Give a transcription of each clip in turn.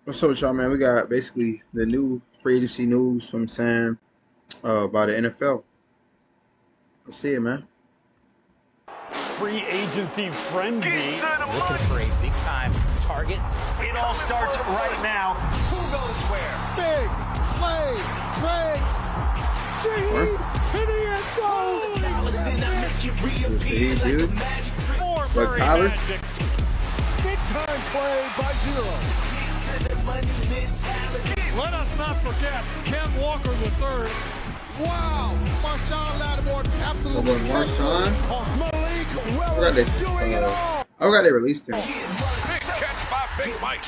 What's up with y'all, man? We got basically the new free agency news from Sam about the NFL. Let's see it, man. Free agency frenzy. Looking for a big-time target. It all starts right now. Who goes where? Big play, Greg G to the end zone. More But Murray Tyler? magic. Big time play by Zero. Let us not forget Ken Walker III. Wow, Marshawn Lattimore absolutely Oh, Marshawn? Malik I Willis doing it all. forgot they released him. Big catch by Big Mike.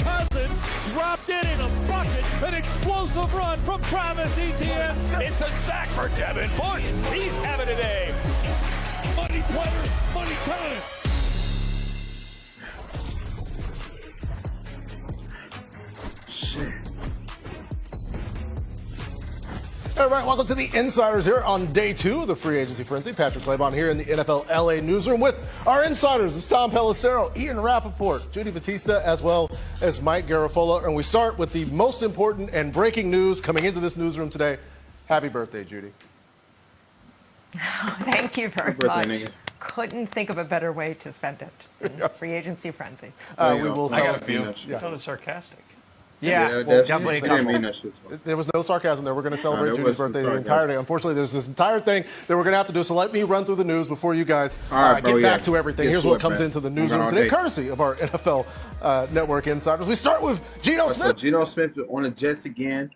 Cousins dropped it in a bucket. An explosive run from Travis Etienne. It's a sack for Devin Bush. He's having a day. Money players, money time. Shit. All right, welcome to the Insiders here on day 2 of the free agency frenzy. Patrick Claybon here in the NFL LA newsroom with our insiders. It's Tom Pelissero, Ian Rappaport, Judy Batista, as well as Mike Garafolo. And we start with the most important and breaking news coming into this newsroom today. Happy birthday, Judy. Thank you very Birthday, much. nigga. Couldn't think of a better way to spend it than Yes. free agency frenzy. We will I got a celebrate. few. Yeah. You sounded sarcastic. Yeah, that's- definitely a they didn't couple. mean that shit to him. There was no sarcasm there. We're going to celebrate there Judy's wasn't birthday the sarcasm. entire day. Unfortunately, there's this entire thing that we're going to have to do. So let me run through the news before you guys All right, bro, get yeah. back to everything. Get Here's to what it, comes man. into the We got newsroom all today, day. courtesy of our NFL Network insiders. We start with Geno So Smith. Geno Smith on the Jets again.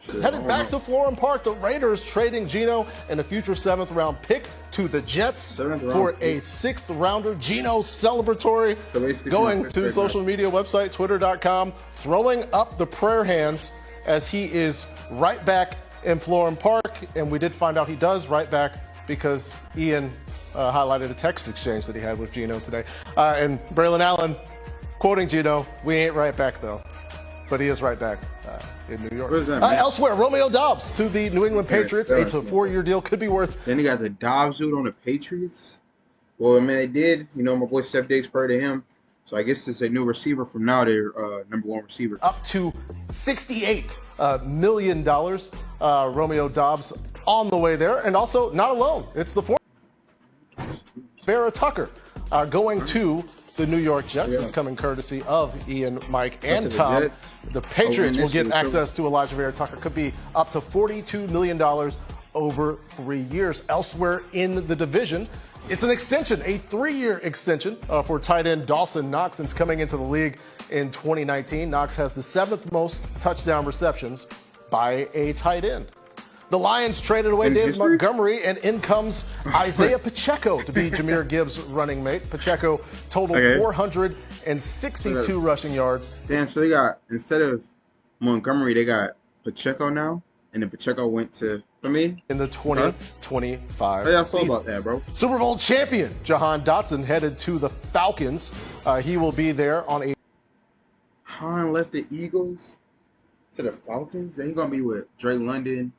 Shit, I Headed don't back know. to Florham Park, the Raiders trading Geno and a future 7th-round pick to the Jets 7th for round a pick. 6th-rounder. Geno celebratory, So basically, going my to pick social media website, twitter.com, throwing up the prayer hands as he is right back in Florham Park. And we did find out he does right back because Ian highlighted a text exchange that he had with Geno today. And Braylon Allen, quoting Geno, "We ain't right back, though." But he is right back in New York. What is that, man? Elsewhere, Romeo Doubs to the New England Okay, Patriots. fair It's a enough. 4-year deal. Could be worth Then they got the Dobbs dude on the Patriots. Well, I mean, they did. You know, my boy Steph Diggs spurred to him. So I guess it's a new receiver from now. Their number 1 receiver. up to $68 million. Romeo Doubs on the way there. And also, not alone. It's the former Barrett Tucker going to the New York Jets. Yeah. This is coming courtesy of Ian, Mike, to and the Tom. Jets. The Patriots will get initially, access to Elijah Barrett Tucker. Could be up to $42 million over 3 years. Elsewhere in the division, it's an extension, a 3-year extension for tight end Dawson Knox since coming into the league in 2019. Knox has the 7th most touchdown receptions by a tight end. The Lions traded away In David history? Montgomery, and in comes Isaiah Pacheco to be Jahmyr Gibbs' running mate. Pacheco totaled Okay. 462 rushing yards. Damn, so they got, instead of Montgomery, they got Pacheco now. And then Pacheco went to, In the 2025 How y'all feel season. about that, bro? Super Bowl champion Jahan Dotson headed to the Falcons. He will be there on a Han left the Eagles to the Falcons. And he's going to be with Drake London,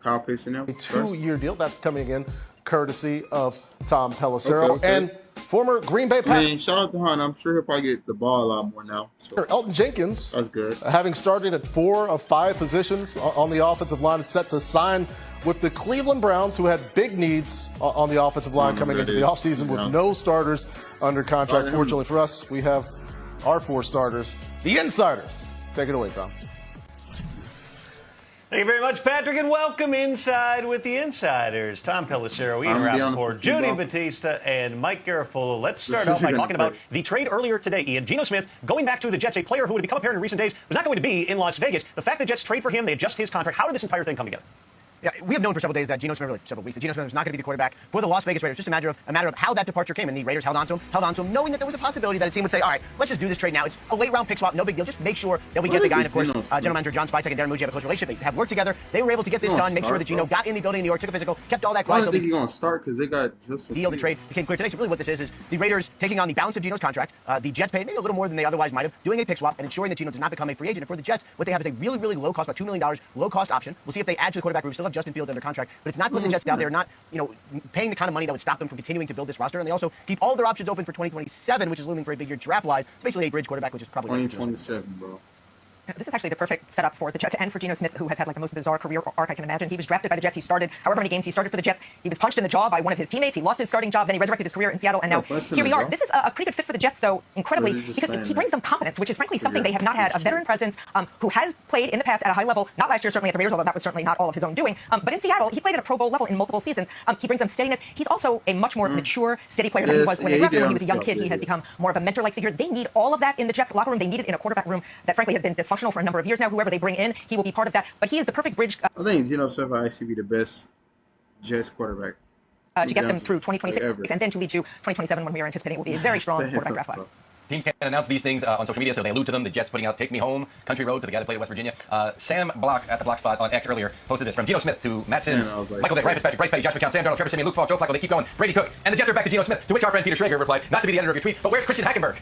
Kyle Pitts, and them. 2-year deal. That's coming in courtesy of Tom Pelissero. Okay. And former Green Bay I Packers mean, shout out to Han. I'm sure he'll probably get the ball a lot more now. So Elton Jenkins, that's good. having started at 4 of 5 positions on the offensive line, is set to sign with the Cleveland Browns, who had big needs on the offensive line coming that into the is. offseason with Yeah. no starters under contract. Sorry. Fortunately for us, we have our 4 starters, the Insiders. Take it away, Tom. Thank you very much, Patrick, and welcome inside with the Insiders. Tom Pelissero, Ian I'm gonna be honest Rappaport, with you, Judy bro. Batista, and Mike Garafolo. Let's start This off by isn't talking about great. the trade earlier today, Ian. Geno Smith going back to the Jets, a player who had become apparent in recent days was not going to be in Las Vegas. The fact that Jets trade for him, they adjust his contract. How did this entire thing come together? Yeah, we have known for several days that Geno Smith, really several weeks, that Geno Smith was not going to be the quarterback for the Las Vegas Raiders. Just a matter of how that departure came, and the Raiders held on to him, knowing that there was a possibility that a team would say, all right, let's just do this trade now. It's a late-round pick swap, no big deal. Just make sure that we get the guy. And of course, General Manager John Spytek and Darren Mucci have a close relationship. They have worked together. They were able to get this done, make sure that Geno got in the building in New York, took a physical, kept all that I quiet. don't So think the he's going to start because they got just deal, the trade became clear today. So really what this is the Raiders taking on the balance of Geno's contract. The Jets paid maybe a little more than they otherwise might have, doing a pick swap and ensuring that Geno does not become a free agent. And for the Jets, what they have is a really, really low cost, about $2 million, low cost option. We'll see if they add to the quarterback room. Still have Justin Fields under contract, but it's not putting the Jets down. They're not, paying the kind of money that would stop them from continuing to build this roster. And they also keep all of their options open for 2027, which is looming for a big year draft-wise. Basically a bridge quarterback, which is probably 2027, bro. This is actually the perfect setup for the Jets and for Geno Smith, who has had like the most bizarre career arc I can imagine. He was drafted by the Jets. He started however many games he started for the Jets. He was punched in the jaw by one of his teammates. He lost his starting job. Then he resurrected his career in Seattle. And now here we are. This is a pretty good fit for the Jets, though, incredibly, because he brings them competence, which is frankly something they have not had. A veteran presence who has played in the past at a high level, not last year, certainly at the Raiders, although that was certainly not all of his own doing. But in Seattle, he played at a Pro Bowl level in multiple seasons. He brings them steadiness. He's also a much more mature, steady player than he was when they drafted him. When he was a young kid, he has become more of a mentor-like figure. They need all of that in the Jets locker room. They need it in a quarterback room that frankly has been dysfunctional for a number of years now. Whoever they bring in, he will be part of that. But he is the perfect bridge I think Geno Smith will actually be the best Jets quarterback to get them through 2026 and then to lead to 2027 when we are anticipating it will be a very strong quarterback draft class. Teams can't announce these things on social media, so they allude to them. The Jets putting out "Take Me Home," "Country Road" to the guy that played at West Virginia. Sam Block at the Block Spot on X earlier posted this from Geno Smith to Matt Sims, Michael Vick, Ryan Fitzpatrick, Bryce Petty, Josh McCown, Sam Darnold, Trevor Siemian, Luke Falk, Joe Flacco. They keep going. Brady Cook, and the Jets are back to Geno Smith. To which our friend Peter Schrager replied, "Not to be the editor of your tweet, but where's Christian Hackenberg?"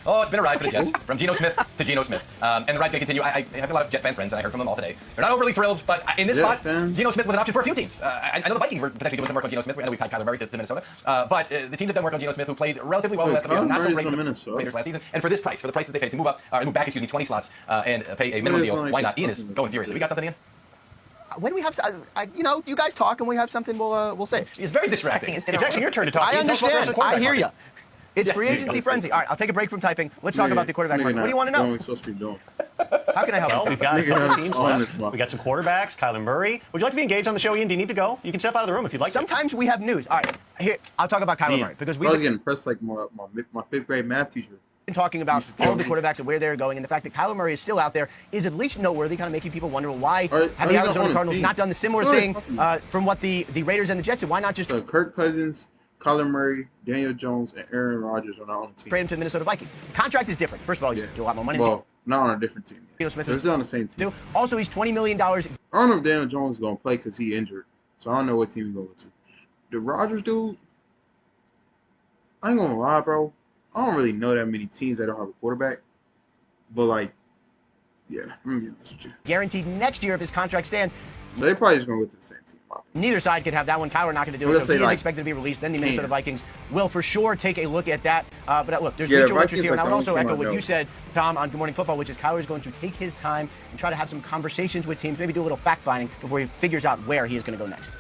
Oh, it's been a ride for the Jets from Geno Smith to Geno Smith, and the ride's going to continue. I have a lot of Jet fan friends, and I heard from them all today. They're not overly thrilled, but in this spot, Geno Smith was an option for a few teams. I know the Vikings were potentially doing some work on Geno Smith. I know we tied Kyler Murray to Minnesota, but the teams have done work on Geno Smith, who played relatively well in the last couple years, not so great for the Raiders last season, and for this price, for the price that they paid to move back 20 slots and pay a minimum deal. Why not? Ian is going furious. Have we got something, Ian? When we have, you guys talk, and we have something, we'll say. It's very distracting. It's actually your turn to talk. I understand. I hear you. It's free agency frenzy. All right, I'll take a break from typing. Let's talk about the quarterback market. What do you want to know? Supposed to be doing. How can I help? Well, you? we've got a couple teams left. We got some quarterbacks. Kyler Murray. Would you like to be engaged on the show, Ian? Do you need to go? You can step out of the room if you'd like. Sometimes we have news. All right, here I'll talk about Kyler Murray because I was getting impressed like my 5th grade math teacher. Talking about all the quarterbacks and where they're going, and the fact that Kyler Murray is still out there is at least noteworthy, kind of making people wonder why have the Arizona Cardinals not done the similar thing from what the Raiders and the Jets did? Why not just Kirk Cousins, Kyler Murray, Daniel Jones, and Aaron Rodgers on our own team? Trade him to the Minnesota Vikings. Contract is different. First of all, he's do a lot more money. Well, not on a different team. Geno Smith They're still on the same team. Also, he's $20 million. I don't know if Daniel Jones is going to play because he injured, so I don't know what team he's going to. The Rodgers dude, I ain't going to lie, bro. I don't really know that many teams that don't have a quarterback, but like, yeah, I'm gonna be honest with you. Guaranteed next year if his contract stands. So they probably just gonna go with the same team. Neither side could have that one. Kyler not going to do it, so he is expected to be released. Then the Minnesota Vikings will for sure take a look at that. But look, there's mutual interest here, and I would also echo what you said, Tom, on Good Morning Football, which is Kyler is going to take his time and try to have some conversations with teams, maybe do a little fact-finding before he figures out where he is going to go next.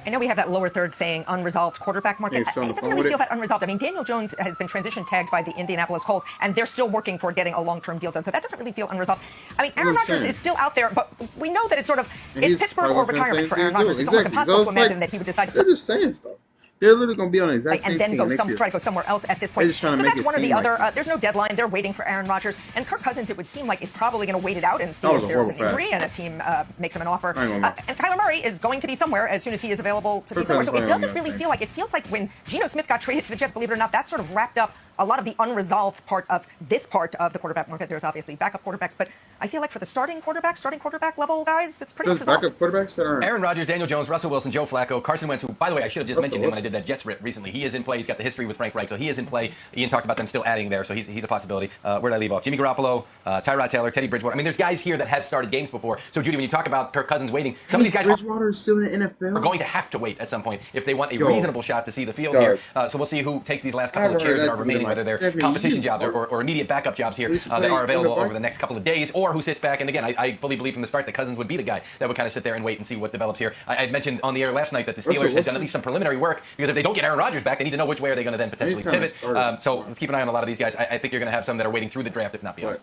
I know we have that lower third saying unresolved quarterback market. It doesn't really feel that unresolved. I mean, Daniel Jones has been transition tagged by the Indianapolis Colts, and they're still working toward getting a long-term deal done. So that doesn't really feel unresolved. I mean, Aaron Rodgers is still out there, but we know that it's sort of Pittsburgh or retirement for Aaron Rodgers. It's almost impossible to imagine that he would decide. They're just saying stuff. They're literally going to be on the exact same and then thing try to go somewhere else at this point. So that's one or the other. There's no deadline. They're waiting for Aaron Rodgers. And Kirk Cousins, it would seem like, is probably going to wait it out and see if there's an injury and a team makes him an offer. And Kyler Murray is going to be somewhere as soon as he is available to be somewhere. So it doesn't really feel like, it feels like when Geno Smith got traded to the Jets, believe it or not, that sort of wrapped up a lot of the unresolved part of this part of the quarterback market. There's obviously backup quarterbacks, but I feel like for the starting quarterback level guys, it's pretty much resolved. Backup quarterbacks that are Aaron Rodgers, Daniel Jones, Russell Wilson, Joe Flacco, Carson Wentz, who, by the way, I should have just mentioned him when I did that Jets rip recently. He is in play. He's got the history with Frank Reich, so he is in play. Ian talked about them still adding there, so he's a possibility. Where did I leave off? Jimmy Garoppolo, Tyrod Taylor, Teddy Bridgewater. I mean, there's guys here that have started games before. So, Judy, when you talk about Kirk Cousins waiting, some of these guys Bridgewater is still in the NFL. Are going to have to wait at some point if they want a reasonable shot to see the field here. So we'll see who takes these last couple of chairs that are remaining, whether they're competition jobs or immediate backup jobs here that are available over the next couple of days, or who sits back. And again, I fully believe from the start that Cousins would be the guy that would kind of sit there and wait and see what develops here. I had mentioned on the air last night that the Steelers had done at least some preliminary work, because if they don't get Aaron Rodgers back, they need to know which way are they going to then potentially pivot. So let's keep an eye on a lot of these guys. I think you're going to have some that are waiting through the draft, if not beyond.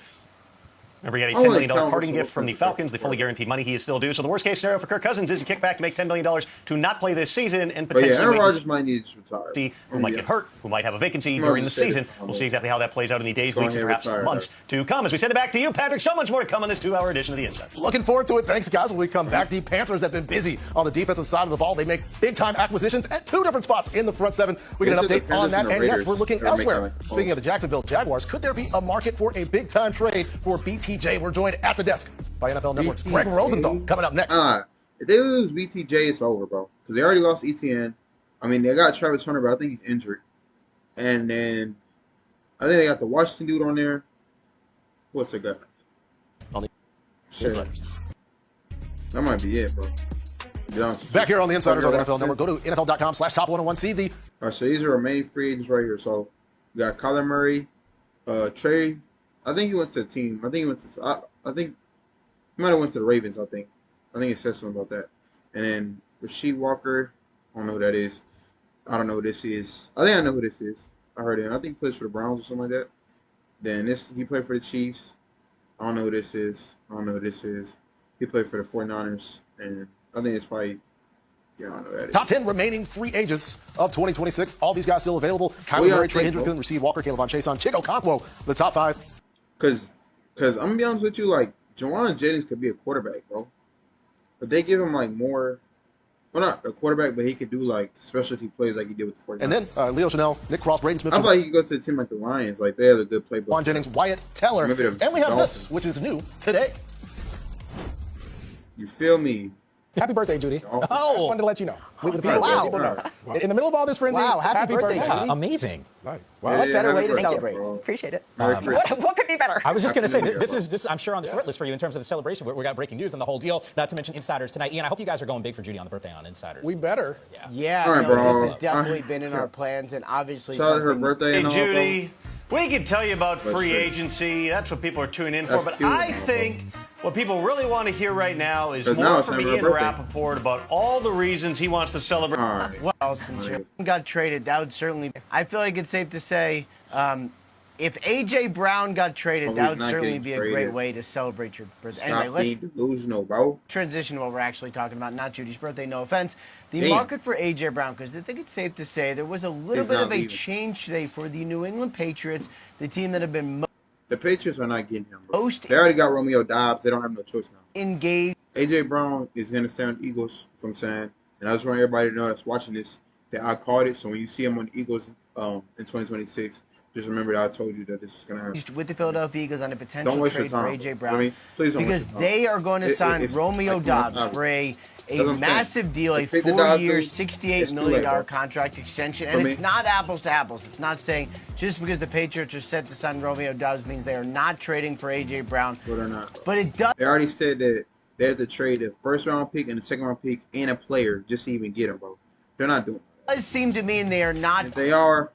Remember, he got a $10 million parting gift from the Falcons, the fully guaranteed money he is still due. So the worst-case scenario for Kirk Cousins is a kickback to make $10 million to not play this season and potentially Aaron Rodgers might need to retire. See who might get hurt, who might have a vacancy during the season. We'll see exactly how that plays out in the days, weeks, and perhaps months to come. As we send it back to you, Patrick, so much more to come on this 2-hour edition of The Inside. Looking forward to it. Thanks, guys. When we come back, the Panthers have been busy on the defensive side of the ball. They make big-time acquisitions at 2 different spots in the front seven. We get an update on that. And yes, we're looking elsewhere. Speaking of the Jacksonville Jaguars, could there be a market for a big-time trade for BTJ? We're joined at the desk by NFL Network's Greg Rosenthal. Coming up next. If they lose BTJ, it's over, bro. Because they already lost ETN. I mean, they got Travis Hunter, but I think he's injured. And then I think they got the Washington dude on there. What's the guy? On the Insiders. That might be it, bro. Back here on the Insiders on NFL Network. Go to NFL.com/top101. See the. All right, so these are remaining free agents right here. So we got Kyler Murray, Trey. I think he went to a team. I think he went to. I think he might have went to the Ravens. I think it says something about that. And then Rasheed Walker. I don't know who that is. I don't know who this is. I think I know who this is. I heard him. I think he plays for the Browns or something like that. Then he played for the Chiefs. I don't know who this is. He played for the 49ers. And I think it's probably, I don't know who that is. Top 10 remaining free agents of 2026. All these guys still available. Kyler Murray, Trey Hendrickson, Rasheed Walker, Caleb Chason, Chico Conquo, the top 5. Because I'm going to be honest with you, like, Jawan Jennings could be a quarterback, bro. But they give him, like, more. Well, not a quarterback, but he could do, like, specialty plays like he did with the 49ers. And then Leo Chanel, Nick Cross, Braden Smith. I feel like he could go to a team like the Lions. Like, they have a good playbook. Juwan Jennings, Wyatt Teller. And we have this, which is new today. You feel me? Happy birthday, Judy. I wanted to let you know. Wow. In the middle of all this frenzy, happy birthday, Judy. Amazing. Right. Wow. What better way to celebrate? Appreciate it. What could be better? I was just going to say, this is, I'm sure, on the short list for you in terms of the celebration. We got breaking news and the whole deal, not to mention Insiders tonight. Ian, I hope you guys are going big for Judy on the birthday on Insiders. We better. Yeah, All right, bro. this has definitely been in our plans, and obviously Shout out her birthday and all, Judy, bro. we can tell you about free true. agency. That's what people are tuning in That's for. But cute, I bro. think what people really want to hear right now is Now more it's from time for Ian her birthday. Rappaport about all the reasons he wants to celebrate. All right. well, since you got traded, that would certainly. I feel like it's safe to say, if AJ Brown got traded, that would not certainly getting be a great traded. way to celebrate your birthday. Stop Anyway, being delusional, bro. transition to what we're actually talking about, not Judy's birthday, no offense. The Damn. market for A.J. Brown, because I think it's safe to say there was a little He's bit not of a leaving. change today for the New England Patriots, the team that have been The Patriots are not getting him, bro. most They already got Romeo Dobbs. They don't have no choice now. engaged. AJ Brown is going to stay on the Eagles from saying, and I just want everybody to know that's watching this that I called it. So when you see him on the Eagles in 2026, just remember that I told you that this is going to happen. With the Philadelphia Eagles on a potential Don't waste trade your for time, A.J. bro. Brown. I mean, please don't because waste your time. they are going to sign it's Romeo like Dobbs $100. for a That's what I'm massive saying. deal, a They picked the Dobbs 4-year, dude. $68 It's too million late, bro. contract extension. For And me. it's not apples to apples. It's not saying just because the Patriots are set to sign Romeo Dobbs means they are not trading for A.J. Brown. But they're not. But it does They already said that they have to trade a first-round pick and a second-round pick and a player just to even get him, bro. They're not doing that. seem to mean they are not If they are,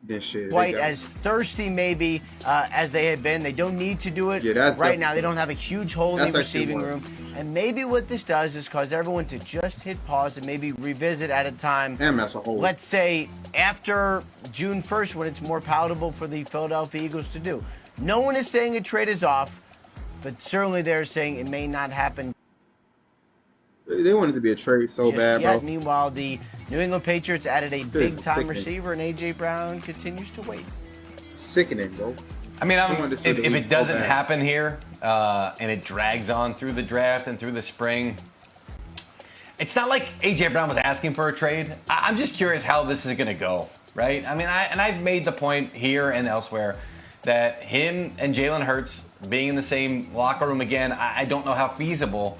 then shit. quite they got as thirsty maybe as they had been. They don't need to do it Yeah, that's right definitely- now. They don't have a huge hole in That's the actually receiving more. room. And maybe what this does is cause everyone to just hit pause and maybe revisit at a time. Damn, that's a whole. Let's say after June 1st when it's more palatable for the Philadelphia Eagles to do. No one is saying a trade is off, but certainly they're saying it may not happen They want it to be a trade so just bad, yet. bro. Meanwhile, the New England Patriots added a is big-time sickening. receiver, and A.J. Brown continues to wait. Sickening, bro. I mean, They wanted to see if the it league doesn't so bad. happen here and it drags on through the draft and through the spring, it's not like A.J. Brown was asking for a trade. I'm just curious how this is going to go, right? I mean, I've made the point here and elsewhere that him and Jalen Hurts being in the same locker room again, I don't know how feasible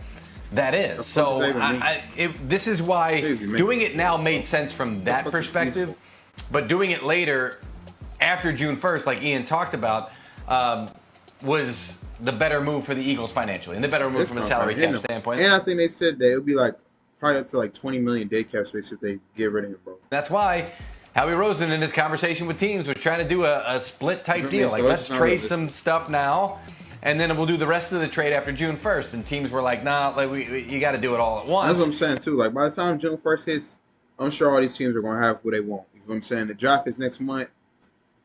that is. So this is why doing it now made sense from that perspective, but doing it later after June 1st, like Ian talked about, was the better move for the Eagles financially and the better move from a salary cap standpoint. And I think they said that it would be like probably up to like 20 million dead cap space if they get rid of him, bro. That's why Howie Roseman in his conversation with teams was trying to do a split type deal. Like, let's trade some stuff now, and then we'll do the rest of the trade after June 1st. And teams were like, nah, like you got to do it all at once. That's what I'm saying, too. Like, by the time June 1st hits, I'm sure all these teams are going to have what they want. You know what I'm saying? The draft is next month.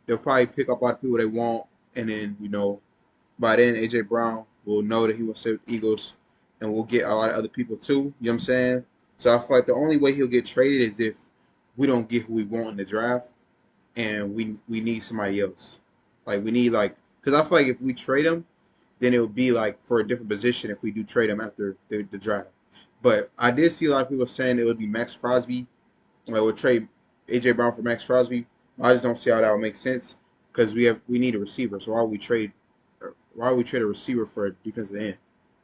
They'll probably pick up all the people they want. And then, you know, by then, A.J. Brown will know that he will stay with the Eagles. And we'll get a lot of other people, too. You know what I'm saying? So I feel like the only way he'll get traded is if we don't get who we want in the draft. And we need somebody else. Like, we need, like, because I feel like if we trade him, then it would be like for a different position if we do trade him after the draft. But I did see a lot of people saying it would be Max Crosby. Like, we'll trade A.J. Brown for Max Crosby. I just don't see how that would make sense because we need a receiver. So why would we trade a receiver for a defensive end? You know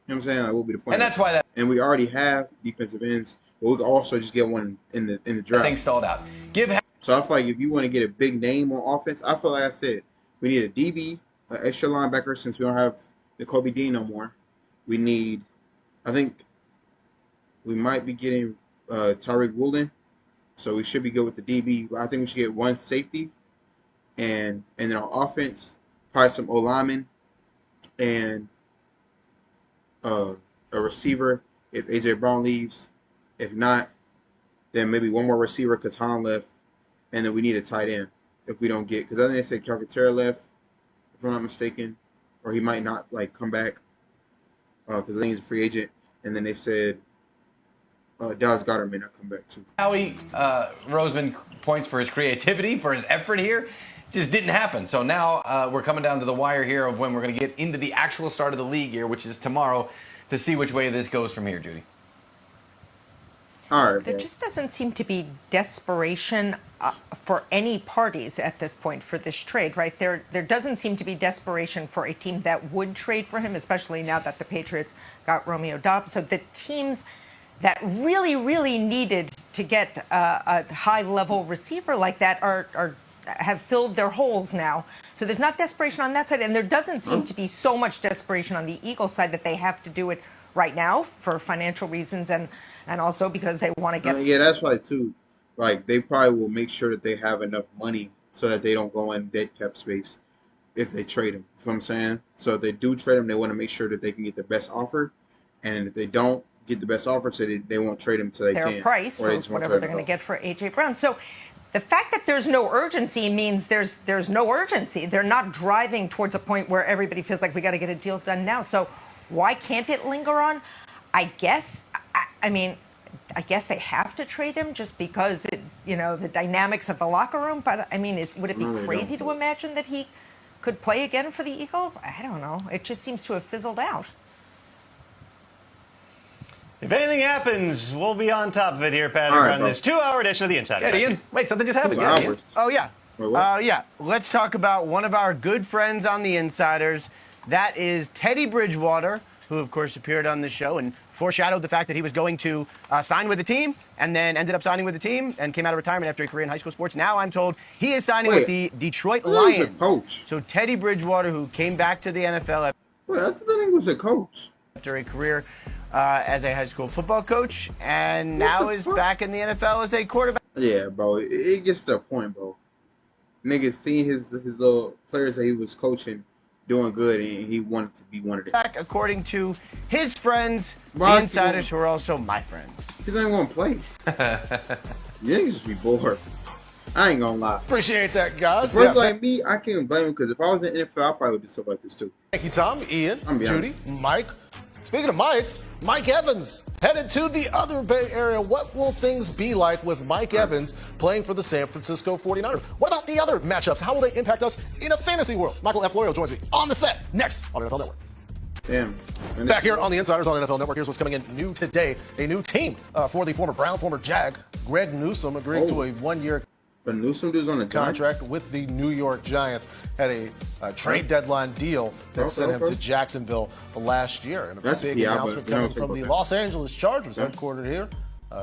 what I'm saying? Like, what would be the point? And that's why that. And we already have defensive ends, but we could also just get one in the draft. Thing stalled out. So I feel like if you want to get a big name on offense, I feel like I said we need a DB, an extra linebacker since we don't have the Kobe Dean no more. We need, I think We might be getting Tyreek Woolen, so we should be good with the DB. I think we should get one safety, and then on offense, probably some O-linemen and a receiver if A.J. Brown leaves. If not, then maybe one more receiver because Han left, and then we need a tight end if we don't get, because I think they said Calcaterra left, if I'm not mistaken, or he might not come back because I think he's a free agent. And then they said Dallas Goedert may not come back too. Howie Roseman points for his creativity, for his effort here. Just didn't happen. So now we're coming down to the wire here of when we're going to get into the actual start of the league here, which is tomorrow, to see which way this goes from here, Judy. All right, there just doesn't seem to be desperation for any parties at this point for this trade, right? There doesn't seem to be desperation for a team that would trade for him, especially now that the Patriots got Romeo Doubs. So the teams that really, really needed to get a high-level receiver like that have filled their holes now. So there's not desperation on that side, and there doesn't seem to be so much desperation on the Eagles side that they have to do it right now for financial reasons and also because they want to get... Yeah, that's why, too. They probably will make sure that they have enough money so that they don't go in dead cap space if they trade him. You know what I'm saying? So if they do trade him, they want to make sure that they can get the best offer. And if they don't get the best offer, so they won't trade him until they can. Their price for whatever they're going to get for A.J. Brown. So the fact that there's no urgency means there's no urgency. They're not driving towards a point where everybody feels like we got to get a deal done now. So why can't it linger on? I guess they have to trade him just because the dynamics of the locker room. But would it be crazy to imagine that he could play again for the Eagles? I don't know. It just seems to have fizzled out. If anything happens, we'll be on top of it here, Patrick, on this 2-hour edition of the Insider. Yeah, Ian. Wait, something just happened. Yeah, Ian. Oh, yeah. Yeah. Let's talk about one of our good friends on the Insiders. That is Teddy Bridgewater, who, of course, appeared on the show and foreshadowed the fact that he was going to sign with the team and then ended up signing with the team and came out of retirement after a career in high school sports. Now I'm told he is signing with the Detroit Lions. Coach? So Teddy Bridgewater, who came back to the NFL. Wait, I thought he was a coach. After a career as a high school football coach, and now is back in the NFL as a quarterback. Yeah, bro. It gets to a point, bro. Niggas seen his little players that he was coaching doing good, and he wanted to be one of them. Back according to his friends, the Insiders, who are also my friends. He's not going to play. You niggas just be bored. I ain't going to lie. Appreciate that, guys. First, like me, I can't blame him because if I was in the NFL, I probably would do stuff like this too. Thank you, Tom, Ian, Judy, Mike. Speaking of Mikes, Mike Evans headed to the other Bay Area. What will things be like with Mike Evans playing for the San Francisco 49ers? What about the other matchups? How will they impact us in a fantasy world? Michael F. Florio joins me on the set next on NFL Network. Damn. Back here on the Insiders on NFL Network, here's what's coming in new today. A new team for the former Brown, former Jag, Greg Newsome, agreed to a one-year But Newsome dude's on the contract with the New York Giants. Had a trade deadline deal that sent him to Jacksonville last year. And a big announcement coming from the Los Angeles Chargers, headquartered here,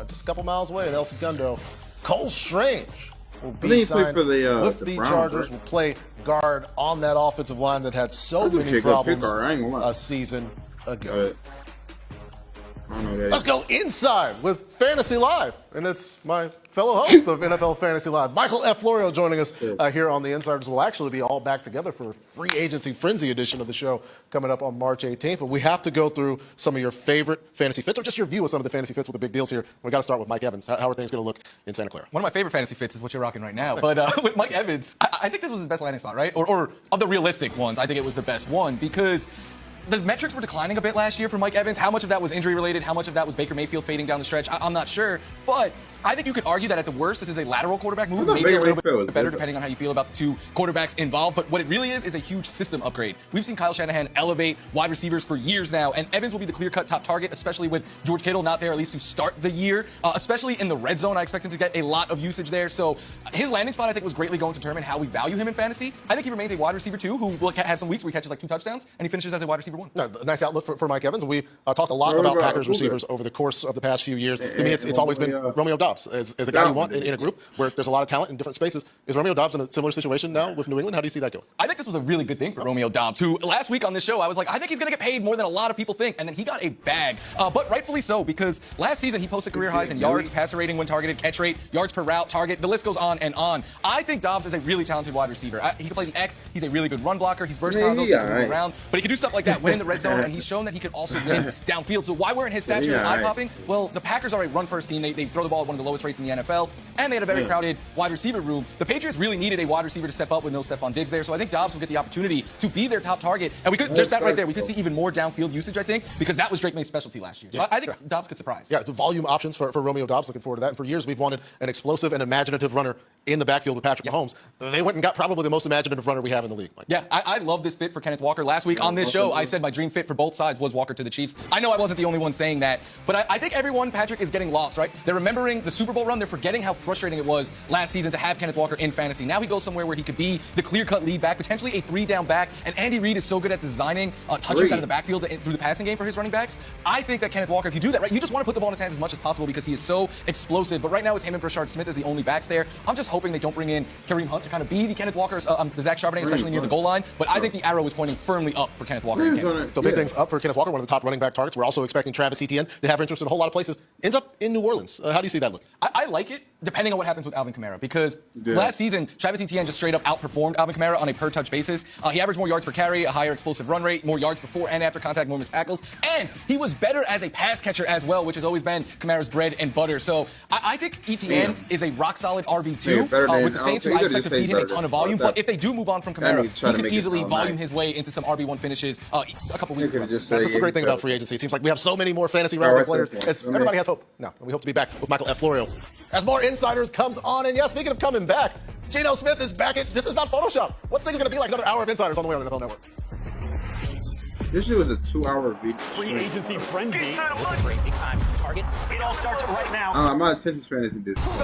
just a couple miles away in El Segundo. Cole Strange will be signed with the Chargers. Will play guard on that offensive line that had so many problems a season ago. Let's go inside with Fantasy Live, and it's my fellow host of NFL Fantasy Live, Michael F. Florio, joining us here on the Insiders. We'll actually be all back together for a free agency frenzy edition of the show coming up on March 18th. But we have to go through some of your favorite fantasy fits, or just your view of some of the fantasy fits with the big deals here. We got to start with Mike Evans. How are things going to look in Santa Clara? One of my favorite fantasy fits is what you're rocking right now. But with Mike Evans, I think this was his best landing spot, right? Or of the realistic ones, I think it was the best one because the metrics were declining a bit last year for Mike Evans. How much of that was injury related? How much of that was Baker Mayfield fading down the stretch? I'm not sure. But I think you could argue that at the worst, this is a lateral quarterback move. Maybe a little bit better depending on how you feel about the two quarterbacks involved. But what it really is a huge system upgrade. We've seen Kyle Shanahan elevate wide receivers for years now. And Evans will be the clear-cut top target, especially with George Kittle not there at least to start the year. Especially in the red zone, I expect him to get a lot of usage there. So his landing spot, I think, was greatly going to determine how we value him in fantasy. I think he remains a wide receiver, too, who will have some weeks where he catches like 2 touchdowns, and he finishes as a wide receiver 1. Nice outlook for Mike Evans. We talked a lot about Packers receivers over the course of the past few years. I mean, it's always been Romeo Doubs. Dobbs as a guy you want in a group where there's a lot of talent in different spaces. Is Romeo Dobbs in a similar situation now with New England? How do you see that going? I think this was a really good thing for Romeo Dobbs, who last week on this show I was like, I think he's going to get paid more than a lot of people think, and then he got a bag. But rightfully so, because last season he posted career highs in yards, passer rating when targeted, catch rate, yards per route, target. The list goes on and on. I think Dobbs is a really talented wide receiver. He can play the X. He's a really good run blocker. He's versatile. He can move around, but he can do stuff like that, win in the red zone, and he's shown that he can also win downfield. So why weren't his stats really eye-popping? Well, the Packers are a run-first team. They throw the ball at one of the lowest rates in the NFL, and they had a very crowded wide receiver room. The Patriots really needed a wide receiver to step up with no Stephon Diggs there, so I think Dobbs will get the opportunity to be their top target. And we could, just that right there, we could see even more downfield usage, I think, because that was Drake May's specialty last year. So I think Dobbs could surprise. Yeah, the volume options for Romeo Dobbs, looking forward to that. And for years, we've wanted an explosive and imaginative runner in the backfield with Patrick Mahomes. They went and got probably the most imaginative runner we have in the league. Mike. Yeah, I love this fit for Kenneth Walker. Last week on this show, I said my dream fit for both sides was Walker to the Chiefs. I know I wasn't the only one saying that, but I think everyone, Patrick, is getting lost, right? They're remembering the Super Bowl run. They're forgetting how frustrating it was last season to have Kenneth Walker in fantasy. Now he goes somewhere where he could be the clear-cut lead back, potentially a three-down back, and Andy Reid is so good at designing touches out of the backfield through the passing game for his running backs. I think that Kenneth Walker, if you do that, right, you just want to put the ball in his hands as much as possible because he is so explosive, but right now it's him and Brashard Smith as the only backs there. I'm just hoping they don't bring in Kareem Hunt to kind of be the Kenneth Walker's, the Zach Charbonnet, especially near the goal line, but I think the arrow is pointing firmly up for Kenneth Walker. So big things up for Kenneth Walker, one of the top running back targets. We're also expecting Travis Etienne to have interest in a whole lot of places. Ends up in New Orleans. How do you see that look? I like it, depending on what happens with Alvin Kamara, because last season, Travis Etienne just straight up outperformed Alvin Kamara on a per-touch basis. He averaged more yards per carry, a higher explosive run rate, more yards before and after contact, more missed tackles, and he was better as a pass catcher as well, which has always been Kamara's bread and butter. So I think Etienne is a rock-solid RB2 with the Saints, who I expect to feed him a ton of volume, but if they do move on from Kamara, he could easily volume his way into some RB1 finishes a couple weeks ago. That's the great thing about free agency. It seems like we have so many more fantasy relevant players. Everybody has hope. No, we hope to be back with Michael F. Florio as more Insiders comes on. And yeah, speaking of coming back, Geno Smith is back. This is not Photoshop. What thing is going to be like another hour of Insiders on the way on the NFL Network? This shit was a 2-hour video. Free agency frenzy. Big time target. It all starts right now. My attention span isn't this. This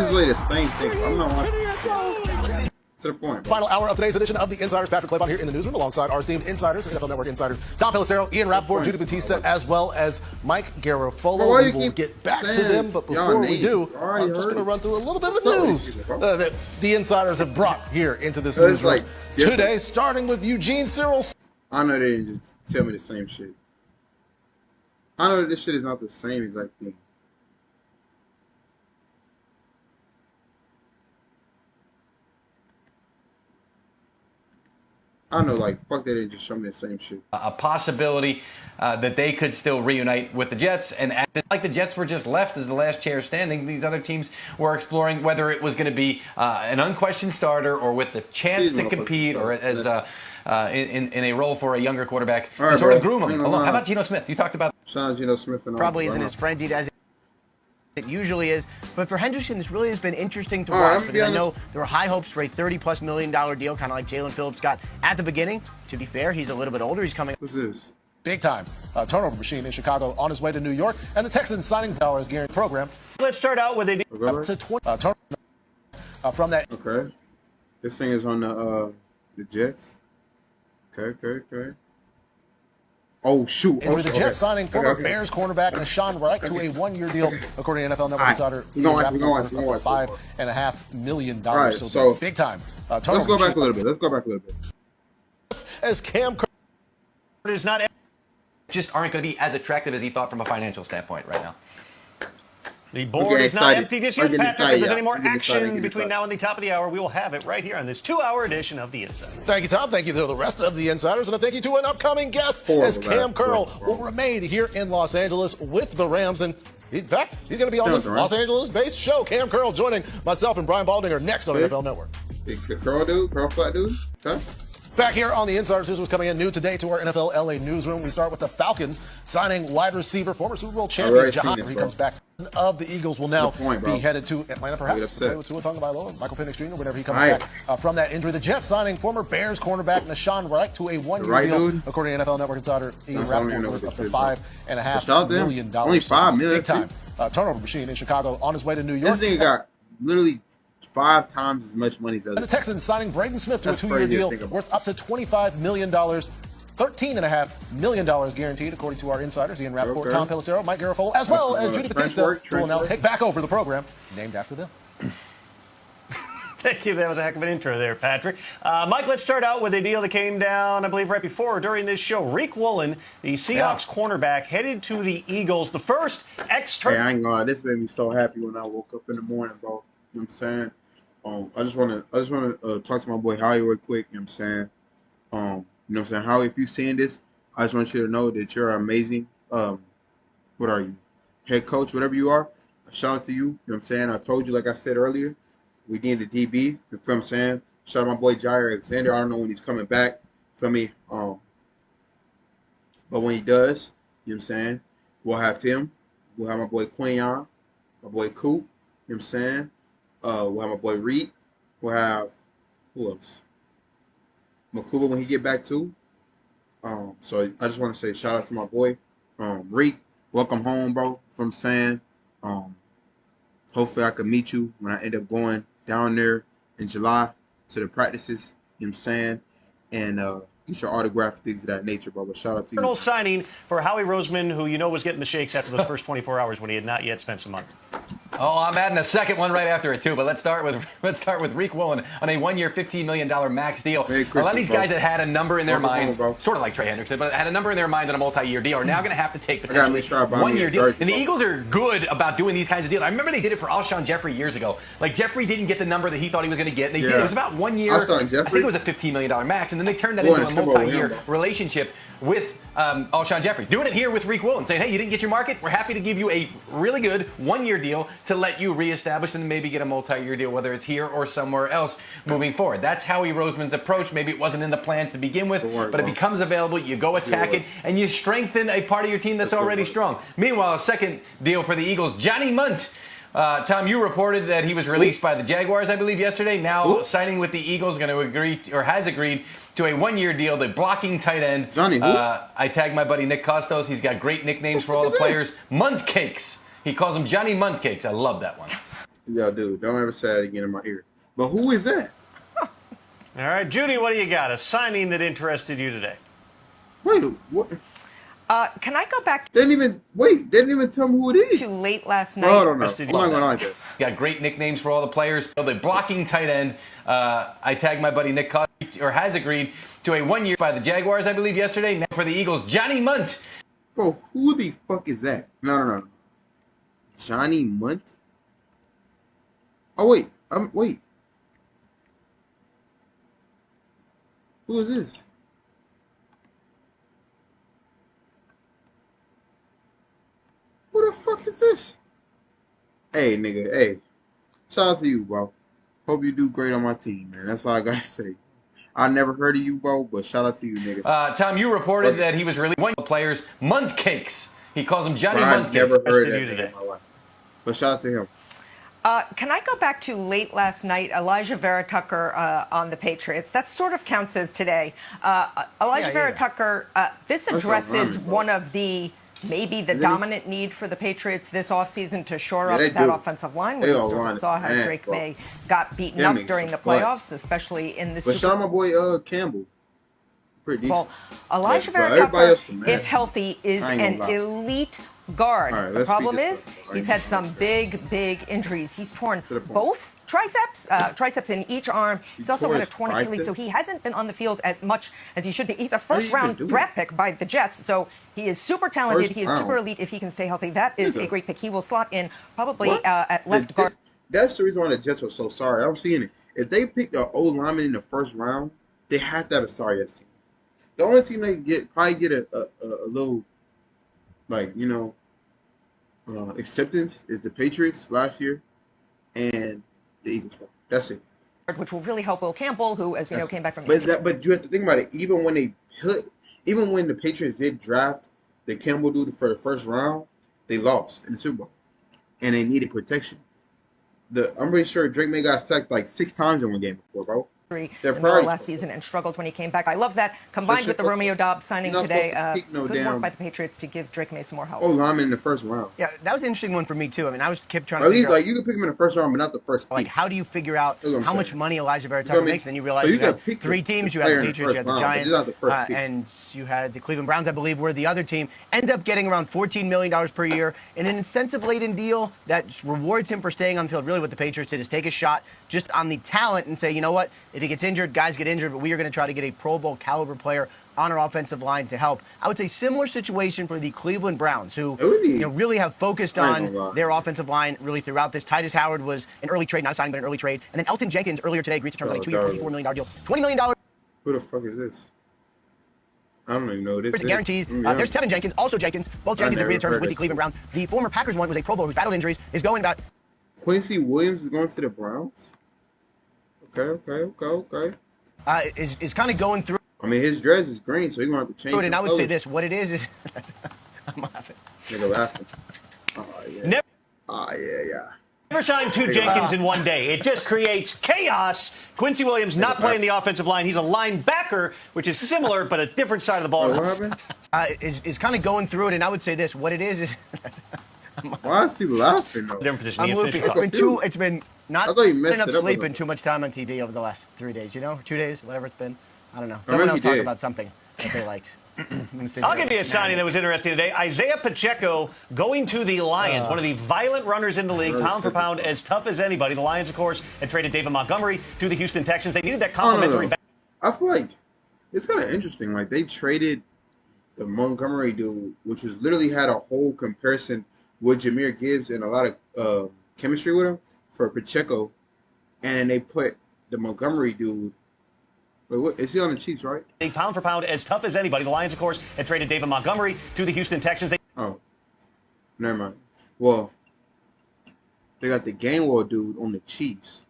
is like the same thing. I'm not watching. To the point. Final hour of today's edition of the Insiders. Patrick Claybon here in the newsroom alongside our esteemed Insiders, NFL Network Insiders, Tom Pelissero, Ian Rappaport, Judy Batista, as well as Mike Garofolo. We will get back to them, but before we do, I'm just going to run through a little bit of the news that the Insiders have brought here into this newsroom today, starting with Eugene Cyril. I know they didn't just tell me the same shit. I know that this shit is not the same exact thing. I know, like, fuck, they didn't just show me the same shit. A possibility that they could still reunite with the Jets, and like the Jets were just left as the last chair standing, these other teams were exploring whether it was going to be an unquestioned starter or with the chance to compete or as in a role for a younger quarterback to sort of groom him. How about Geno Smith? You talked about Geno Smith and probably isn't as frenzied as it usually is, but for Henderson, this really has been interesting to watch. Because I know there were high hopes for a $30+ million deal, kind of like Jalen Phillips got at the beginning. To be fair, he's a little bit older. He's coming. What's this? Big time turnover machine in Chicago on his way to New York, and the Texans signing dollars guarantee program. Let's start out with a up to 20 from that. Okay, this thing is on the Jets. Okay. Oh, shoot. And with the Jets signing former Bears cornerback Deshaun RIQ to a one-year deal, according to NFL Network Insider. We're going. $5.5 million. All right, so big time. Let's go back a little bit. As Cam is not just aren't going to be as attractive as he thought from a financial standpoint right now. The board is not empty just yet, Patrick. If there's any more action between now and the top of the hour, we will have it right here on this 2-hour edition of The Insider. Thank you, Tom. Thank you to the rest of the Insiders. And a thank you to an upcoming guest, as Cam Curl will remain here in Los Angeles with the Rams. And in fact, he's going to be on this Los Angeles-based show. Cam Curl joining myself and Brian Baldinger next on NFL Network. The Curl flat dude? Okay. Back here on the Insiders, this was coming in new today to our NFL LA newsroom. We start with the Falcons signing wide receiver, former Super Bowl champion Jahan. He comes back of the Eagles will now be headed to Atlanta, perhaps, to play with Tua Tagovailoa, Michael Penix Jr., whenever he comes back from that injury. The Jets signing former Bears cornerback Deshaun RIQ to a one-year deal, according to NFL Network Insider. Ian Rappaport worth up to $5.5 million. Only $5 million. Big time turnover machine in Chicago on his way to New York. This nigga got literally 5 times as much money as the Texans signing Braden Smith to a 2-year deal worth up to $25 million. $13.5 million guaranteed, according to our insiders, Ian Rappaport, Tom Pelissero, Mike Garofalo, as well as Judy Batista, who will now take back over the program, named after them. Thank you. That was a heck of an intro there, Patrick. Mike, let's start out with a deal that came down, I believe, right before or during this show. RIQ Woolen, the Seahawks cornerback, headed to the Eagles. The first Hey, I ain't gonna lie, this made me so happy when I woke up in the morning, bro. You know what I'm saying? I just wanna talk to my boy Howie real quick. You know what I'm saying? You know what I'm saying? Howie, if you're seeing this, I just want you to know that you're amazing. What are you? Head coach, whatever you are. Shout out to you. You know what I'm saying? I told you, like I said earlier, we need a DB. You know what I'm saying? Shout out my boy Jair Alexander. I don't know when he's coming back. For me. But when he does, you know what I'm saying? We'll have him. We'll have my boy Quinion, my boy Coop. You know what I'm saying? We'll have my boy Reed. We'll have who else? McCluba when he get back too. So I just want to say shout out to my boy Reed. Welcome home, bro. You know what I'm saying? Hopefully I can meet you when I end up going down there in July to the practices. You know what I'm saying? And get your autograph, things of that nature, bro. But shout out to you. Signing for Howie Roseman, who you know was getting the shakes after those first 24 hours when he had not yet spent some money. Oh, I'm adding a second one right after it too. But let's start with RIQ Woolen on a 1-year, $15 million max deal. A lot of these guys that had a number in their mind, sort of like Trey Hendrickson, but had a number in their mind on a multi-year deal, are now going to have to take potentially 1-year deal. And the Eagles are good about doing these kinds of deals. I remember they did it for Alshon Jeffrey years ago. Like Jeffrey didn't get the number that he thought he was going to get, and they did. It was about 1 year. I think it was a $15 million max, and then they turned that into a multi-year relationship with Alshon Jeffrey. Doing it here with RIQ Woolen, saying, hey, you didn't get your market? We're happy to give you a really good 1-year deal to let you reestablish and maybe get a multi-year deal, whether it's here or somewhere else moving forward. That's Howie Roseman's approach. Maybe it wasn't in the plans to begin with, but it becomes available. You go attack it, and you strengthen a part of your team that's already strong. Meanwhile, a second deal for the Eagles, Johnny Munt. Tom, you reported that he was released by the Jaguars, I believe, yesterday. Now signing with the Eagles, going to agree or has agreed to a 1-year deal. The blocking tight end. Johnny, who? I tagged my buddy Nick Costos. He's got great nicknames for all the players. Munt Cakes. He calls them Johnny Munt Cakes. I love that one. Yo, dude, don't ever say that again in my ear. But who is that? All right, Judy, what do you got? A signing that interested you today? Wait, what? Can I go back They didn't even tell me who it is. to late last night? I don't know. I'm not gonna lie to you. Got great nicknames for all the players. The blocking tight end. I tagged my buddy Nick Costos, or has agreed to a 1-year by the Jaguars, I believe, yesterday. Now for the Eagles, Johnny Munt. Bro, who the fuck is that? No. Johnny Munt? Oh, wait. Wait. Who is this? Who the fuck is this? Hey, nigga, hey. Shout out to you, bro. Hope you do great on my team, man. That's all I gotta say. I never heard of you, bro, but shout out to you, nigga. Tom, you reported that he was really one of the players, Munt Cakes. He calls them Johnny Munt Cakes. I never heard that today. In my life. But shout out to him. Can I go back to late last night, Elijah Vera Tucker on the Patriots? That sort of counts as today. Elijah Vera Tucker, this addresses one of the maybe the dominant need for the Patriots this offseason to shore up that offensive line. We sort of saw how Drake May got beaten up during the playoffs, especially in the Super Bowl. But shout out my boy Campbell. Pretty decent. Well, Elijah Vera Tucker, if healthy, is an elite guard. The problem is he's had some big injuries. He's torn both triceps in each arm. He's also had a torn Achilles, so he hasn't been on the field as much as he should be. He's a first-round draft pick by the Jets, so he is super talented. He is super elite if he can stay healthy. That is a great pick. He will slot in probably at left guard. That's the reason why the Jets are so sorry. I'm seeing it. If they picked an old lineman in the first round, they had to have a sorry ass team. The only team they probably get a little, like, you know, acceptance is the Patriots last year and the Eagles. That's it. Which will really help Will Campbell, who, as we know, came back from but you have to think about it. Even when the Patriots did draft the Campbell dude for the first round, they lost in the Super Bowl, and they needed protection. I'm pretty sure Drake May got sacked like 6 times in one game before, bro. in the middle of last season and struggled when he came back. I love that. Combined with the Romeo Doubs signing today, good work by the Patriots to give Drake May some more help. Oh, lineman in the first round. Yeah, that was an interesting one for me too. I mean, I was kept trying to. At least like you can pick him in the first round, but not the first. Like, how do you figure out how much money Elijah Vera Tucker makes? Then you realize you had three teams. You had the Patriots, you had the Giants, and you had the Cleveland Browns, I believe, were the other team. End up getting around $14 million per year in an incentive-laden deal that rewards him for staying on the field. Really, what the Patriots did is take a shot just on the talent and say, you know what? If he gets injured, guys get injured, but we are going to try to get a Pro Bowl caliber player on our offensive line to help. I would say similar situation for the Cleveland Browns, who really have focused on their offensive line really throughout this. Titus Howard was an early trade, not a signing, but an early trade. And then Elton Jenkins earlier today agreed to terms on a 2-year, $54 million deal. $20 million. Who the fuck is this? I don't even know what this is. Guarantees. There's Tevin Jenkins, also Jenkins. Both Jenkins agreed to terms with the Cleveland Browns. The former Packers one was a Pro Bowler who's battled injuries, is going about. Quincy Williams is going to the Browns? Okay. Is kind of going through. I mean, his dress is green, so he's going to have to change it. And I would say this, what it is I'm laughing. Nigga laughing. Oh, yeah. Never signed two Jenkins in one day. It just creates chaos. Quincy Williams not playing the offensive line. He's a linebacker, which is similar, but a different side of the ball. What happened? Is kind of going through it, and I would say this, what it is why is he laughing, though? Different position. I'm looping. It's been not enough sleep and too much time on TV over the last 3 days, 2 days, whatever it's been. I don't know. Someone else talked about something that they liked. I'll give you a signing that was interesting today. Isaiah Pacheco going to the Lions, one of the violent runners in the league, pound for pound, as tough as anybody. The Lions, of course, had traded David Montgomery to the Houston Texans. They needed that complimentary back. I feel like it's kind of interesting. Like, they traded the Montgomery dude, which was literally had a whole comparison with Jahmyr Gibbs and a lot of chemistry with him for Pacheco, and they put the Montgomery dude. Wait, what? Is he on the Chiefs, right? Pound for pound, as tough as anybody. The Lions, of course, had traded David Montgomery to the Houston Texans. Oh, never mind. Well, they got the Gainwell dude on the Chiefs.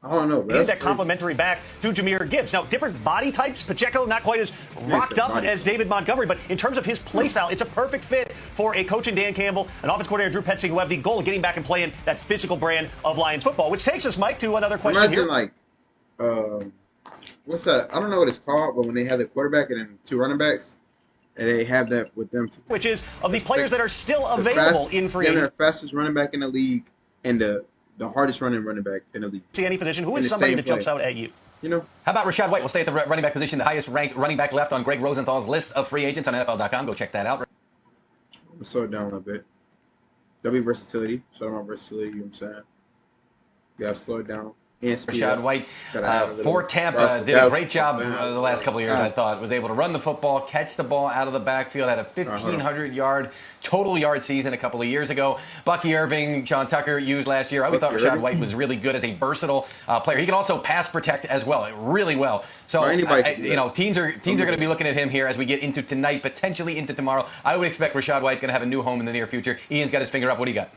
I don't know. Needed that complimentary back to Jahmyr Gibbs. Now, different body types. Pacheco not quite as rocked up as David Montgomery, but in terms of his play style, it's a perfect fit for a coach in Dan Campbell, an offensive coordinator Drew Petzing, who have the goal of getting back and playing that physical brand of Lions football. Which takes us, Mike, to another question. Imagine here. like, what's that? I don't know what it's called, but when they have the quarterback and then two running backs, and they have that with them too. Which is of the players that are still available in free agency. They're the fastest running back in the league and the hardest running back in the league. See any position? Who is somebody that jumps out at you? You know? How about Rachaad White? We'll stay at the running back position, the highest ranked running back left on Greg Rosenthal's list of free agents on NFL.com. Go check that out. I'm going to slow it down a little bit. There'll be versatility. Show them my versatility, you know what I'm saying? You got to slow it down. Rachaad White for Tampa did a great job the last couple of years, I thought. Was able to run the football, catch the ball out of the backfield, had a 1,500-yard total yard season a couple of years ago. Bucky Irving, Sean Tucker used last year. I always thought Rachaad White was really good as a versatile player. He can also pass protect as well, really well. So, teams are going to be looking at him here as we get into tonight, potentially into tomorrow. I would expect Rachaad White's going to have a new home in the near future. Ian's got his finger up. What do you got?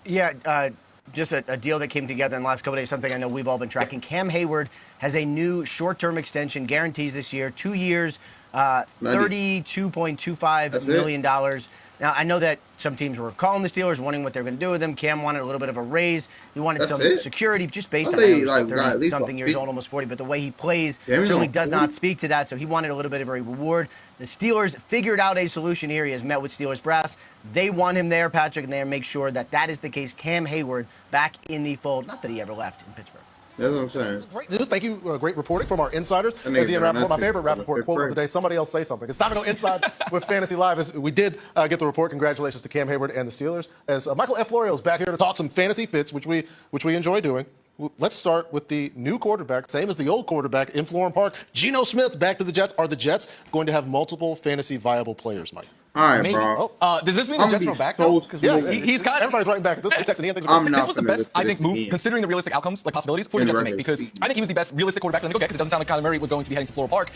Yeah, just a deal that came together in the last couple of days, something I know we've all been tracking. Cam Hayward has a new short-term extension, guarantees this year, 2 years, $32.25 million. Now, I know that some teams were calling the Steelers, wondering what they're going to do with him. Cam wanted a little bit of a raise. He wanted some security, just based on 30-something years old, almost 40. But the way he plays certainly does not speak to that, so he wanted a little bit of a reward. The Steelers figured out a solution here. He has met with Steelers brass. They want him there, Patrick, and they make sure that that is the case. Cam Hayward back in the fold. Not that he ever left in Pittsburgh. That's what I'm saying. Great news. Thank you. Great reporting from our insiders. As Ian Rappaport, my favorite Rappaport quote of the day. Somebody else say something. It's time to go inside with Fantasy Live. We did get the report. Congratulations to Cam Hayward and the Steelers. As Michael F. Florio is back here to talk some fantasy fits, which we enjoy doing. Let's start with the new quarterback, same as the old quarterback in Florham Park. Geno Smith back to the Jets. Are the Jets going to have multiple fantasy viable players, Mike? All right, bro. Does this mean the Jets are back? He's got everybody's writing back. This was the best, I think, move considering the realistic outcomes, like possibilities for the Jets to make. Because I think he was the best realistic quarterback in the league. Because it doesn't sound like Kyler Murray was going to be heading to Florham Park.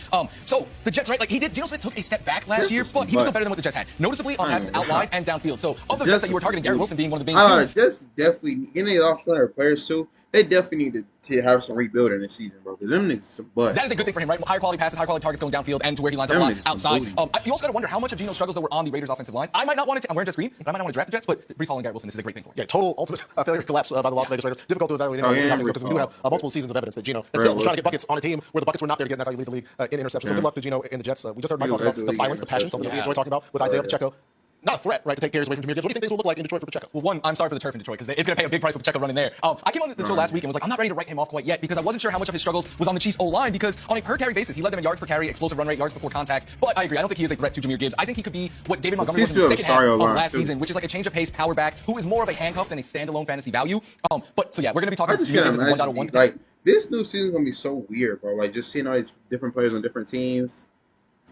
So the Jets, right? Like Geno Smith took a step back last year, but he was still better than what the Jets had, noticeably on passes out wide and downfield. So of the Jets that you were targeting, Gary Wilson being one of the main. Jets definitely getting off their players too. they definitely need to have some rebuilding this season, bro. Because them niggas some bust. That is a good thing for him, right? Higher quality passes, higher quality targets going downfield, and to where he lines up a lot outside. You also got to wonder how much of Geno's struggles that were on the Raiders' offensive line. I might not want to. I'm wearing Jets green, but I might not want to draft the Jets. But Breece Hall and Garrett Wilson, this is a great thing for him. Yeah, total ultimate failure collapse by the Las Vegas Raiders. Difficult to evaluate because we do have multiple seasons of evidence that Geno and still was trying to get buckets on a team where the buckets were not there to get. And that's how you lead the league in interceptions. So good luck to Geno and the Jets. We just heard Mike talk about the violence, the passion, something that we enjoy talking about with Isaiah Pacheco. Not a threat, right, to take carries away from Jahmyr Gibbs. What do you think things will look like in Detroit for Pacheco? Well, one, I'm sorry for the turf in Detroit because it's going to pay a big price with Pacheco running there. I came on the show last week and was like, I'm not ready to write him off quite yet because I wasn't sure how much of his struggles was on the Chiefs' O-line because on a per-carry basis, he led them in yards per carry, explosive run rate, yards before contact. But I agree. I don't think he is a threat to Jahmyr Gibbs. I think he could be what David Montgomery was in the second half of last season, which is like a change of pace power back who is more of a handcuff than a standalone fantasy value. But so, yeah, we're going to be talking about Jahmyr Gibbs as 1.1. Like, this new season is going to be so weird, bro. Like, just seeing all these different players on different teams.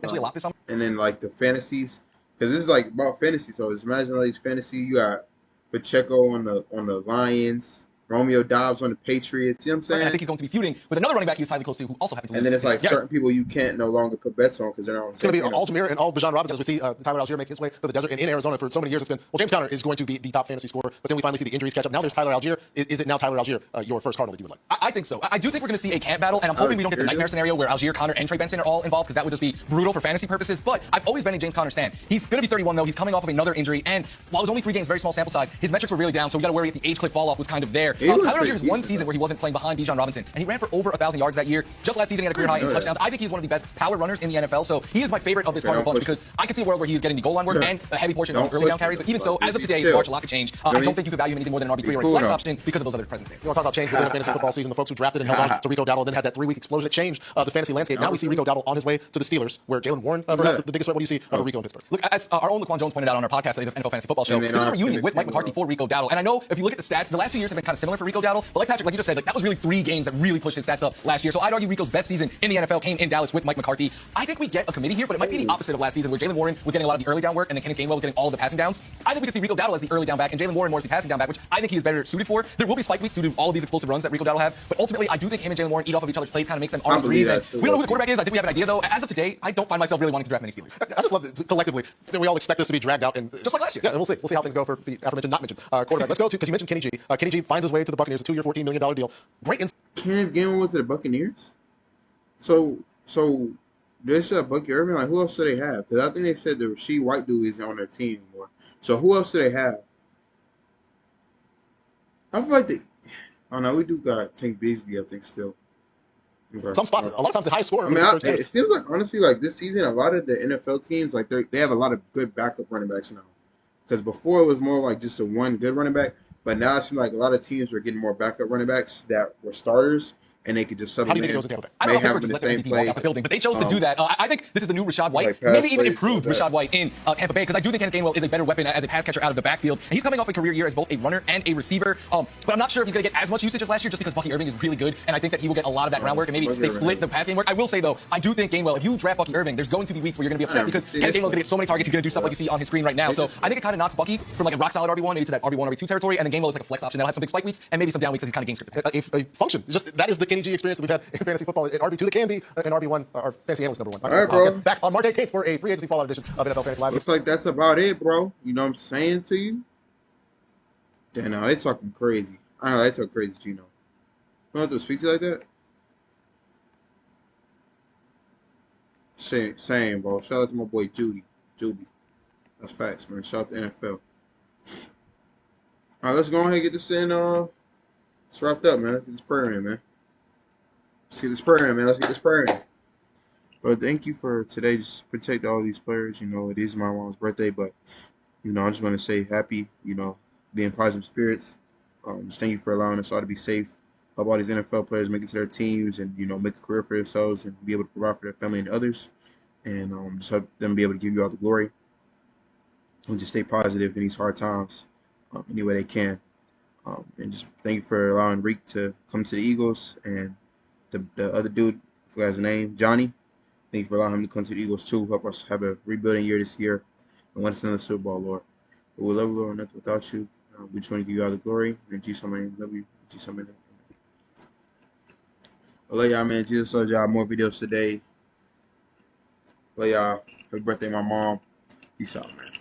Actually, a lot this summer. And then, like, the fantasies. Because this is like about fantasy, so just imagine all these fantasy. You got Pacheco on the Lions, Romeo Doubs on the Patriots. You know what I'm saying? And I think he's going to be feuding with another running back he's highly close to, who also happens to lose. And then it's like certain people you can't no longer put bets on because they're not on the same. It's going to be all Jahmyr and all Bijan Robinson. As we see Tyler Algier make his way to the desert. And in Arizona for so many years, it's been, well, James Conner is going to be the top fantasy scorer. But then we finally see the injuries catch up. Now there's Tyler Algier. Is it now Tyler Algier, your first Cardinal that you would like? I think so. I do think we're going to see a camp battle, and I'm hoping we don't get the nightmare scenario where Algier, Conner, and Trey Benson are all involved because that would just be brutal for fantasy purposes. But I've always been a James Conner stan. He's going to be 31, though. He's coming off of another injury. And while it was only 3 games, very small sample size, his metrics were really down. So we got to worry if the age cliff fall off was kind of there. Tyler Algier has one season where he wasn't playing behind Bijan Robinson, and he ran for over 1,000 yards that year. Just last season, he had a career high in touchdowns. I think he's one of the best power runners in the NFL, so he is my favorite of this Cardinal bunch because I can see a world where he is getting the goal line work and a heavy portion of early down carries. But even so, as of today, March, a lot could change. I don't think you could value him anything more than an RB3 or a flex option because of those other presence there. You want to talk about change within the fantasy football season? The folks who drafted and held on to Rico Dowdle and then had that 3-week explosion that changed the fantasy landscape. Now we see Rico Dowdle on his way to the Steelers, where Jalen Warren perhaps the biggest threat. What do you see for Rico in Pittsburgh? Look, as our own Laquan Jones pointed out on our podcast, the NFL Fantasy Football Show, this is a reunion with Mike McCarthy for Rico Dowdle. And I know if you look at the stats, the last few years have been kind of similar for Rico Dowdle. But like Patrick, like you just said, like that was really 3 games that really pushed his stats up last year. So I'd argue Rico's best season in the NFL came in Dallas with Mike McCarthy. I think we get a committee here, but it might be the opposite of last season where Jalen Warren was getting a lot of the early down work and then Kenneth Gainwell was getting all of the passing downs. I think we could see Rico Dowdle as the early down back and Jalen Warren more as the passing down back, which I think he is better suited for. There will be spike weeks due to all of these explosive runs that Rico Dowdle have, but ultimately I do think him and Jalen Warren eat off of each other's plays, kind of makes them RB3s. We don't know who the quarterback is. I think we have an idea though. As of today, I don't find myself really wanting to draft many Steelers. I just love that collectively that we all expect this to be dragged out and just like last year. Yeah, and we'll see. We'll see how things go for the aforementioned, not mentioned quarterback. Let's go to because you mentioned Kenny G. Kenny G finds his way to the Buccaneers, a 2-year, $14 million deal. Great. Kenneth Gainwell went to the Buccaneers. So they should have Bucky Irving. Like, who else do they have? Because I think they said the Rasheed White dude isn't on their team anymore. So who else do they have? I feel like I don't know. We do got Tank Bigsby, I think, still. Okay. Some spots, a lot of times the high scorer. I mean, it seems like, honestly, like this season, a lot of the NFL teams, like they have a lot of good backup running backs now. Because before it was more like just a one good running back. But now it seems like a lot of teams are getting more backup running backs that were starters. And they could just supplement. How do you think it goes in Tampa Bay? I don't know if it's just let the MVP walk out the building, but they chose to do that. I think this is the new Rachaad White, maybe even improved Rachaad White in Tampa Bay, because I do think Kenneth Gainwell is a better weapon as a pass catcher out of the backfield. And he's coming off a career year as both a runner and a receiver. But I'm not sure if he's going to get as much usage as last year just because Bucky Irving is really good, and I think that he will get a lot of that groundwork, and maybe they split the pass game work. I will say, though, I do think Gainwell, if you draft Bucky Irving, there's going to be weeks where you're going to be upset because Kenneth Gainwell's going to get so many targets, he's going to do stuff like you see on his screen right now. So I think it kind of knocks Bucky from like a rock-solid RB1 maybe to that RB1, RB2 territory, and then Gainwell is like a flex option that'll have some big spike weeks and maybe some down weeks as he's kind of game scripted. A function. Just that is the Kenny G experience that we've had in fantasy football. At RB2, that can be an RB1, our fantasy analyst number 1. All right, bro. Back on March 18th for a free agency fallout edition of NFL Fantasy Live. Looks like that's about it, bro. You know what I'm saying to you? Damn, no, they talking crazy. I know they talk crazy, Gino. You don't have to speak to you like that? Same, bro. Shout out to my boy Juby. That's facts, man. Shout out to NFL. All right, let's go ahead and get this in. It's wrapped up, man. Let's get this prayer in, man. Let's get this prayer in, man. Let's get this prayer in. But thank you for today. Just protect all these players. You know, it is my mom's birthday, but, you know, I just want to say happy, you know, be in positive spirits. Just thank you for allowing us all to be safe. Hope all these NFL players make it to their teams and, you know, make a career for themselves and be able to provide for their family and others. And just hope them be able to give you all the glory. And just stay positive in these hard times any way they can. And just thank you for allowing RIQ to come to the Eagles and the other dude, I forgot his name, Johnny. Thank you for allowing him to come to the Eagles too. Help us have a rebuilding year this year and win us another Super Bowl, Lord. But we love you, Lord, nothing without you. We just want to give you all the glory. In Jesus' name, love you. In Jesus' name. I love y'all, man. Jesus loves y'all. More videos today. Love y'all. Happy birthday, my mom. Peace out, man.